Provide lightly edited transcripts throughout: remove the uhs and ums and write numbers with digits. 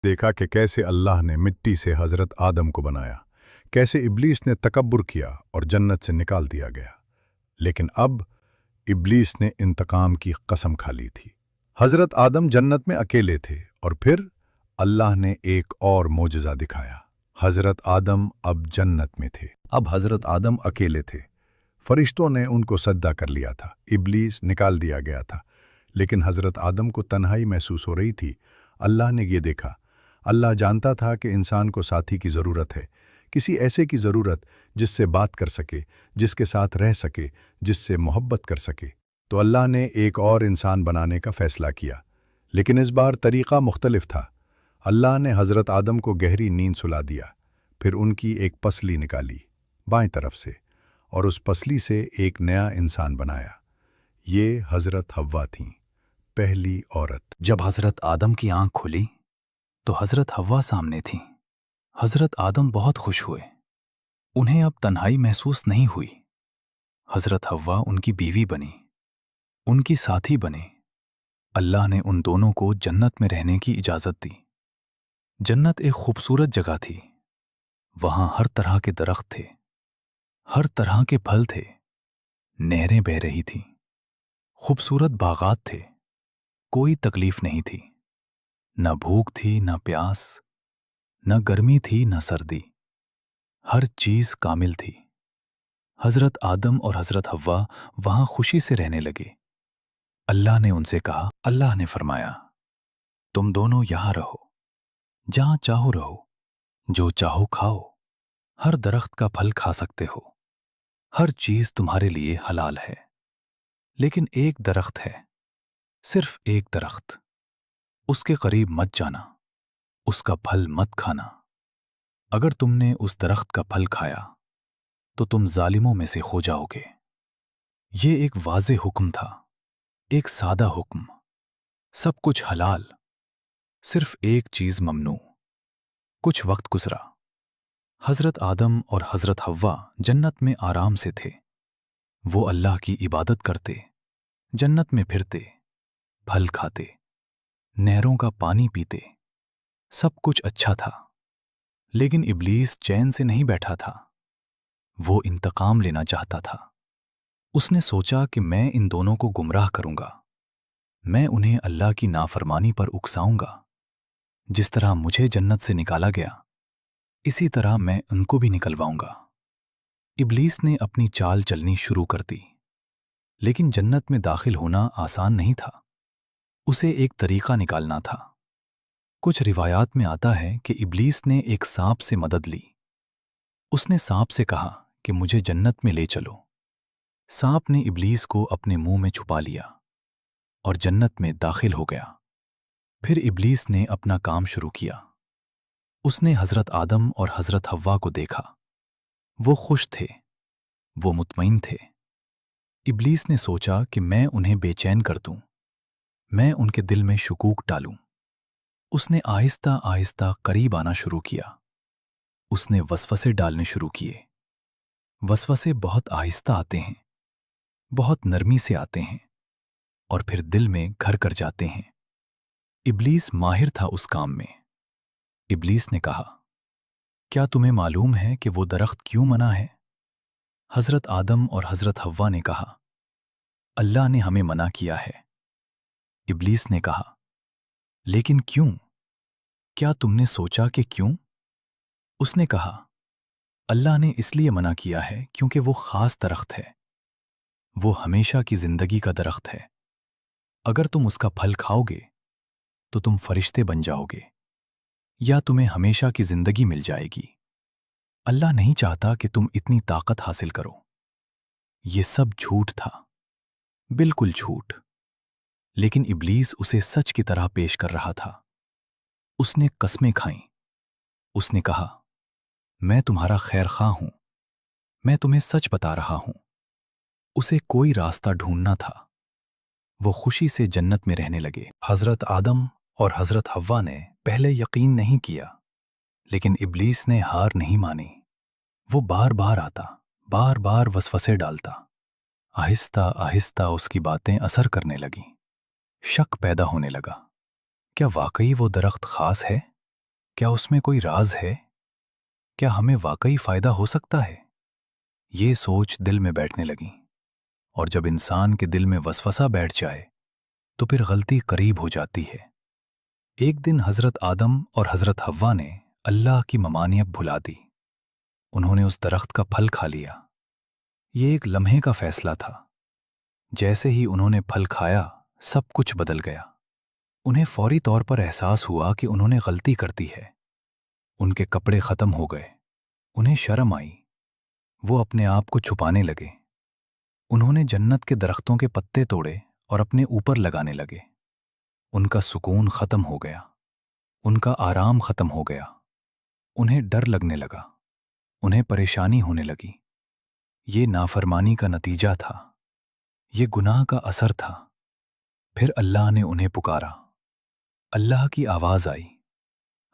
دیکھا کہ کیسے اللہ نے مٹی سے حضرت آدم کو بنایا، کیسے ابلیس نے تکبر کیا اور جنت سے نکال دیا گیا۔ لیکن اب ابلیس نے انتقام کی قسم کھا لی تھی۔ حضرت آدم جنت میں اکیلے تھے اور پھر اللہ نے ایک اور معجزہ دکھایا۔ حضرت آدم اب جنت میں تھے، اب حضرت آدم اکیلے تھے۔ فرشتوں نے ان کو سجدہ کر لیا تھا، ابلیس نکال دیا گیا تھا، لیکن حضرت آدم کو تنہائی محسوس ہو رہی تھی۔ اللہ نے یہ دیکھا۔ اللہ جانتا تھا کہ انسان کو ساتھی کی ضرورت ہے، کسی ایسے کی ضرورت جس سے بات کر سکے، جس کے ساتھ رہ سکے، جس سے محبت کر سکے۔ تو اللہ نے ایک اور انسان بنانے کا فیصلہ کیا، لیکن اس بار طریقہ مختلف تھا۔ اللہ نے حضرت آدم کو گہری نیند سلا دیا، پھر ان کی ایک پسلی نکالی بائیں طرف سے، اور اس پسلی سے ایک نیا انسان بنایا۔ یہ حضرت حوا تھیں، پہلی عورت۔ جب حضرت آدم کی آنکھ کھلی تو حضرت حوا سامنے تھیں۔ حضرت آدم بہت خوش ہوئے، انہیں اب تنہائی محسوس نہیں ہوئی۔ حضرت حوا ان کی بیوی بنی، ان کی ساتھی بنے۔ اللہ نے ان دونوں کو جنت میں رہنے کی اجازت دی۔ جنت ایک خوبصورت جگہ تھی، وہاں ہر طرح کے درخت تھے، ہر طرح کے پھل تھے، نہریں بہہ رہی تھیں، خوبصورت باغات تھے، کوئی تکلیف نہیں تھی، نہ بھوک تھی نہ پیاس، نہ گرمی تھی نہ سردی، ہر چیز کامل تھی۔ حضرت آدم اور حضرت حوا وہاں خوشی سے رہنے لگے۔ اللہ نے ان سے کہا، اللہ نے فرمایا، تم دونوں یہاں رہو، جہاں چاہو رہو، جو چاہو کھاؤ، ہر درخت کا پھل کھا سکتے ہو، ہر چیز تمہارے لیے حلال ہے، لیکن ایک درخت ہے، صرف ایک درخت، اس کے قریب مت جانا، اس کا پھل مت کھانا۔ اگر تم نے اس درخت کا پھل کھایا تو تم ظالموں میں سے ہو جاؤ گے۔ یہ ایک واضح حکم تھا، ایک سادہ حکم، سب کچھ حلال، صرف ایک چیز ممنوع۔ کچھ وقت گزرا، حضرت آدم اور حضرت حوا جنت میں آرام سے تھے۔ وہ اللہ کی عبادت کرتے، جنت میں پھرتے، پھل کھاتے، نہروں کا پانی پیتے، سب کچھ اچھا تھا۔ لیکن ابلیس چین سے نہیں بیٹھا تھا، وہ انتقام لینا چاہتا تھا۔ اس نے سوچا کہ میں ان دونوں کو گمراہ کروں گا، میں انہیں اللہ کی نافرمانی پر اکساؤں گا۔ جس طرح مجھے جنت سے نکالا گیا، اسی طرح میں ان کو بھی نکلواؤں گا۔ ابلیس نے اپنی چال چلنی شروع کر دی، لیکن جنت میں داخل ہونا آسان نہیں تھا۔ اسے ایک طریقہ نکالنا تھا۔ کچھ روایات میں آتا ہے کہ ابلیس نے ایک سانپ سے مدد لی۔ اس نے سانپ سے کہا کہ مجھے جنت میں لے چلو۔ سانپ نے ابلیس کو اپنے منہ میں چھپا لیا اور جنت میں داخل ہو گیا۔ پھر ابلیس نے اپنا کام شروع کیا۔ اس نے حضرت آدم اور حضرت حوا کو دیکھا، وہ خوش تھے، وہ مطمئن تھے۔ ابلیس نے سوچا کہ میں انہیں بے چین کر دوں، میں ان کے دل میں شکوک ڈالوں۔ اس نے آہستہ آہستہ قریب آنا شروع کیا۔ اس نے وسوسے ڈالنے شروع کیے۔ وسوسے بہت آہستہ آتے ہیں، بہت نرمی سے آتے ہیں، اور پھر دل میں گھر کر جاتے ہیں۔ ابلیس ماہر تھا اس کام میں۔ ابلیس نے کہا، کیا تمہیں معلوم ہے کہ وہ درخت کیوں منع ہے؟ حضرت آدم اور حضرت حوا نے کہا، اللہ نے ہمیں منع کیا ہے۔ ابلیس نے کہا، لیکن کیوں؟ کیا تم نے سوچا کہ کیوں؟ اس نے کہا، اللہ نے اس لیے منع کیا ہے کیونکہ وہ خاص درخت ہے، وہ ہمیشہ کی زندگی کا درخت ہے۔ اگر تم اس کا پھل کھاؤ گے تو تم فرشتے بن جاؤ گے، یا تمہیں ہمیشہ کی زندگی مل جائے گی۔ اللہ نہیں چاہتا کہ تم اتنی طاقت حاصل کرو۔ یہ سب جھوٹ تھا، بالکل جھوٹ، لیکن ابلیس اسے سچ کی طرح پیش کر رہا تھا۔ اس نے قسمیں کھائیں۔ اس نے کہا، میں تمہارا خیر خواہ ہوں، میں تمہیں سچ بتا رہا ہوں۔ اسے کوئی راستہ ڈھونڈنا تھا۔ وہ خوشی سے جنت میں رہنے لگے۔ حضرت آدم اور حضرت حوا نے پہلے یقین نہیں کیا، لیکن ابلیس نے ہار نہیں مانی۔ وہ بار بار آتا، بار بار وسوسے ڈالتا۔ آہستہ آہستہ اس کی باتیں اثر کرنے لگیں۔ شک پیدا ہونے لگا، کیا واقعی وہ درخت خاص ہے کیا اس میں کوئی راز ہے؟ کیا ہمیں واقعی فائدہ ہو سکتا ہے؟ یہ سوچ دل میں بیٹھنے لگی، اور جب انسان کے دل میں وسوسہ بیٹھ جائے تو پھر غلطی قریب ہو جاتی ہے۔ ایک دن حضرت آدم اور حضرت حوا نے اللہ کی ممانعت بھلا دی۔ انہوں نے اس درخت کا پھل کھا لیا۔ یہ ایک لمحے کا فیصلہ تھا۔ جیسے ہی انہوں نے پھل کھایا، سب کچھ بدل گیا۔ انہیں فوری طور پر احساس ہوا کہ انہوں نے غلطی کر دی ہے۔ ان کے کپڑے ختم ہو گئے، انہیں شرم آئی، وہ اپنے آپ کو چھپانے لگے۔ انہوں نے جنت کے درختوں کے پتے توڑے اور اپنے اوپر لگانے لگے۔ ان کا سکون ختم ہو گیا، ان کا آرام ختم ہو گیا۔ انہیں ڈر لگنے لگا، انہیں پریشانی ہونے لگی۔ یہ نافرمانی کا نتیجہ تھا، یہ گناہ کا اثر تھا۔ پھر اللہ نے انہیں پکارا، اللہ کی آواز آئی۔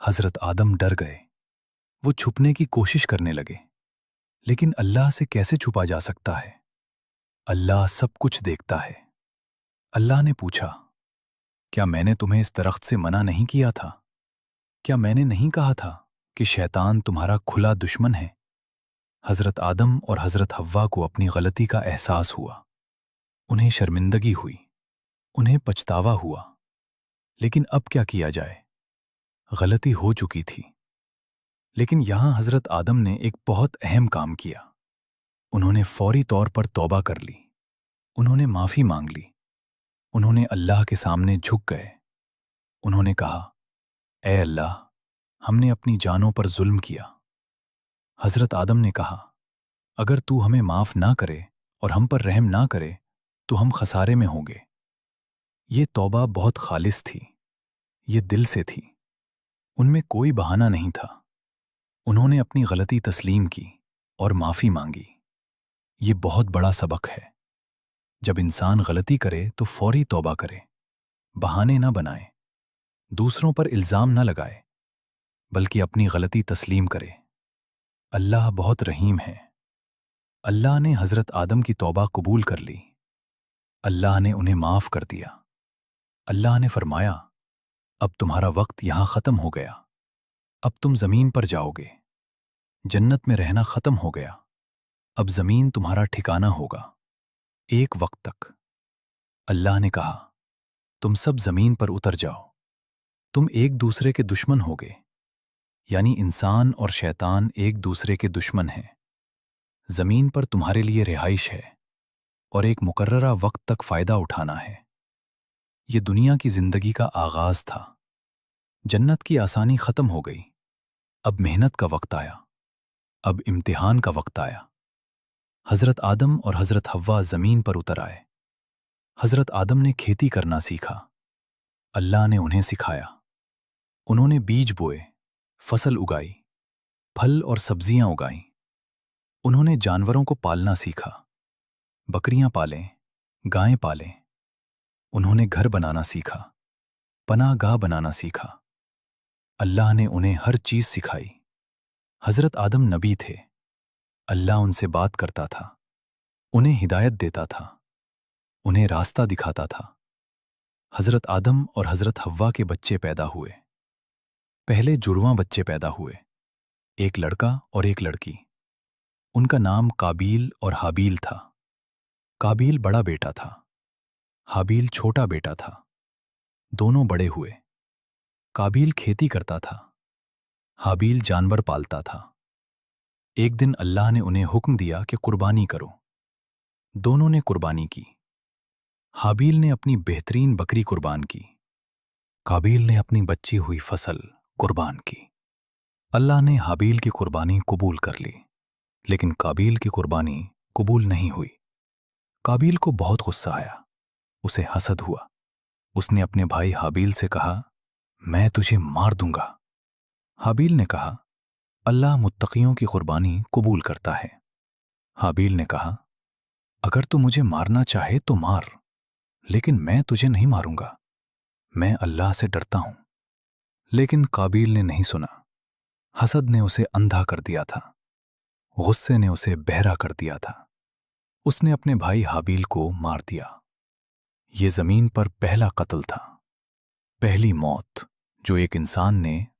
حضرت آدم ڈر گئے، وہ چھپنے کی کوشش کرنے لگے، لیکن اللہ سے کیسے چھپا جا سکتا ہے؟ اللہ سب کچھ دیکھتا ہے۔ اللہ نے پوچھا، کیا میں نے تمہیں اس درخت سے منع نہیں کیا تھا؟ کیا میں نے نہیں کہا تھا کہ شیطان تمہارا کھلا دشمن ہے؟ حضرت آدم اور حضرت حوا کو اپنی غلطی کا احساس ہوا۔ انہیں شرمندگی ہوئی، انہیں پچھتاوا ہوا، لیکن اب کیا کیا جائے؟ غلطی ہو چکی تھی۔ لیکن یہاں حضرت آدم نے ایک بہت اہم کام کیا۔ انہوں نے فوری طور پر توبہ کر لی، انہوں نے معافی مانگ لی، انہوں نے اللہ کے سامنے جھک گئے۔ انہوں نے کہا، اے اللہ، ہم نے اپنی جانوں پر ظلم کیا۔ حضرت آدم نے کہا، اگر تو ہمیں معاف نہ کرے اور ہم پر رحم نہ کرے تو ہم خسارے میں ہوں گے۔ یہ توبہ بہت خالص تھی، یہ دل سے تھی، ان میں کوئی بہانہ نہیں تھا۔ انہوں نے اپنی غلطی تسلیم کی اور معافی مانگی۔ یہ بہت بڑا سبق ہے۔ جب انسان غلطی کرے تو فوری توبہ کرے، بہانے نہ بنائے، دوسروں پر الزام نہ لگائے، بلکہ اپنی غلطی تسلیم کرے۔ اللہ بہت رحیم ہے۔ اللہ نے حضرت آدم کی توبہ قبول کر لی۔ اللہ نے انہیں معاف کر دیا۔ اللہ نے فرمایا، اب تمہارا وقت یہاں ختم ہو گیا، اب تم زمین پر جاؤ گے۔ جنت میں رہنا ختم ہو گیا، اب زمین تمہارا ٹھکانہ ہوگا، ایک وقت تک۔ اللہ نے کہا، تم سب زمین پر اتر جاؤ، تم ایک دوسرے کے دشمن ہوگے، یعنی انسان اور شیطان ایک دوسرے کے دشمن ہیں۔ زمین پر تمہارے لیے رہائش ہے اور ایک مقررہ وقت تک فائدہ اٹھانا ہے۔ یہ دنیا کی زندگی کا آغاز تھا۔ جنت کی آسانی ختم ہو گئی، اب محنت کا وقت آیا، اب امتحان کا وقت آیا۔ حضرت آدم اور حضرت حوا زمین پر اتر آئے۔ حضرت آدم نے کھیتی کرنا سیکھا، اللہ نے انہیں سکھایا۔ انہوں نے بیج بوئے، فصل اگائی، پھل اور سبزیاں اگائیں۔ انہوں نے جانوروں کو پالنا سیکھا، بکریاں پالیں، گائیں پالیں۔ انہوں نے گھر بنانا سیکھا، پناہ گاہ بنانا سیکھا۔ اللہ نے انہیں ہر چیز سکھائی۔ حضرت آدم نبی تھے، اللہ ان سے بات کرتا تھا، انہیں ہدایت دیتا تھا، انہیں راستہ دکھاتا تھا۔ حضرت آدم اور حضرت حوا کے بچے پیدا ہوئے۔ پہلے جڑواں بچے پیدا ہوئے، ایک لڑکا اور ایک لڑکی۔ ان کا نام قابیل اور حابیل تھا۔ قابیل بڑا بیٹا تھا، حابیل چھوٹا بیٹا تھا۔ دونوں بڑے ہوئے۔ قابیل کھیتی کرتا تھا، حابیل جانور پالتا تھا۔ ایک دن اللہ نے انہیں حکم دیا کہ قربانی کرو۔ دونوں نے قربانی کی۔ حابیل نے اپنی بہترین بکری قربان کی، قابیل نے اپنی بچی ہوئی فصل قربان کی۔ اللہ نے حابیل کی قربانی قبول کر لی، لیکن قابیل کی قربانی قبول نہیں ہوئی۔ قابیل کو بہت غصہ آیا، اسے حسد ہوا۔ اس نے اپنے بھائی حابیل سے کہا، میں تجھے مار دوں گا۔ حابیل نے کہا، اللہ متقیوں کی قربانی قبول کرتا ہے۔ حابیل نے کہا، اگر تو مجھے مارنا چاہے تو مار، لیکن میں تجھے نہیں ماروں گا، میں اللہ سے ڈرتا ہوں۔ لیکن قابیل نے نہیں سنا۔ حسد نے اسے اندھا کر دیا تھا، غصے نے اسے بہرا کر دیا تھا۔ اس نے اپنے بھائی حابیل کو مار دیا۔ یہ زمین پر پہلا قتل تھا، پہلی موت جو ایک انسان نے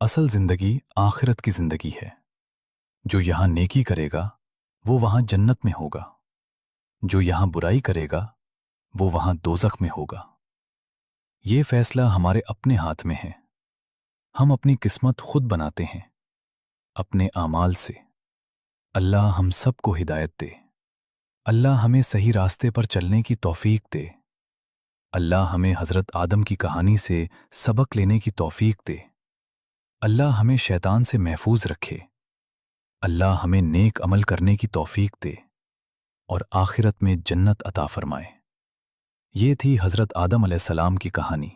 اصل زندگی آخرت کی زندگی ہے. جو یہاں نیکی کرے گا وہ وہاں جنت میں ہوگا. جو یہاں برائی کرے گا وہ وہاں دوزخ میں ہوگا. یہ فیصلہ ہمارے اپنے ہاتھ میں ہے. ہم اپنی قسمت خود بناتے ہیں اپنے اعمال سے. اللہ ہم سب کو ہدایت دے. اللہ ہمیں صحیح راستے پر چلنے کی توفیق دے. اللہ ہمیں حضرت آدم کی کہانی سے سبق لینے کی توفیق دے. اللہ ہمیں شیطان سے محفوظ رکھے. اللہ ہمیں نیک عمل کرنے کی توفیق دے اور آخرت میں جنت عطا فرمائے. یہ تھی حضرت آدم علیہ السلام کی کہانی،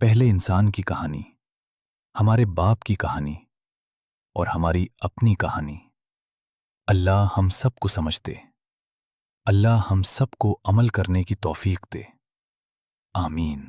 پہلے انسان کی کہانی، ہمارے باپ کی کہانی اور ہماری اپنی کہانی. اللہ ہم سب کو سمجھ دے. اللہ ہم سب کو عمل کرنے کی توفیق دے. آمین.